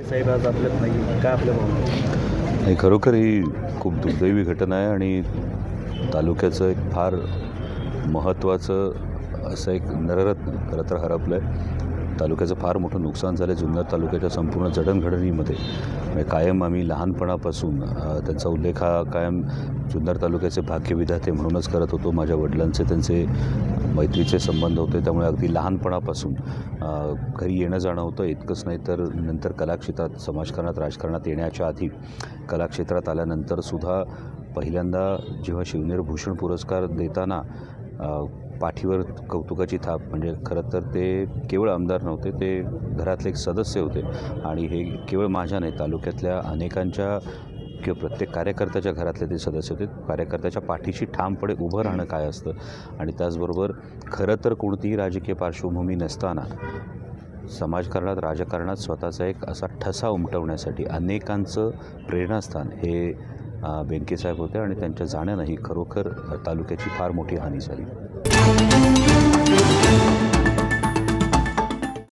साहेब आज आपल्यात नाही, काय आपल्या भावना? नाही, खरोखर ही खूप दुर्दैवी घटना आहे आणि तालुक्याचं एक फार महत्त्वाचं असं एक नररत्न खरं तर हरपलं आहे. तालुक्याचं फार मोठं नुकसान झालं आहे. जुन्नर तालुक्याच्या संपूर्ण जडणघडणीमध्ये म्हणजे कायम आम्ही लहानपणापासून त्यांचा उल्लेख हा कायम जुन्नर तालुक्याचे भाग्यविधाते म्हणूनच करत होतो. माझ्या वडिलांचे त्यांचे मैत्रीचे संबंध होते, त्यामुळे अगदी लहानपणापासून घरी येणं जाणं होतं. इतकंच नाही तर नंतर कलाक्षेत्रात, समाजकारणात, राजकारणात येण्याच्या आधी कलाक्षेत्रात आल्यानंतरसुद्धा पहिल्यांदा जेव्हा शिवनेर भूषण पुरस्कार देताना पाठीवर कौतुकाची थाप, म्हणजे खरं तर ते केवळ आमदार नव्हते, ते घरातले एक सदस्य होते आणि हे केवळ माझ्या नाही, तालुक्यातल्या अनेकांच्या किंवा प्रत्येक कार्यकर्त्याच्या घरातले ते सदस्य होते. कार्यकर्त्याच्या पाठीशी ठामपणे उभं राहणं काय असतं आणि त्याचबरोबर खरं तर कोणतीही राजकीय पार्श्वभूमी नसताना समाजकारणात, राजकारणात स्वतःचा एक असा ठसा उमटवण्यासाठी अनेकांचं प्रेरणास्थान हे बेनके साहेब होते आणि त्यांच्या जाण्यानं ही खरोखर तालुक्याची फार मोठी हानी झाली.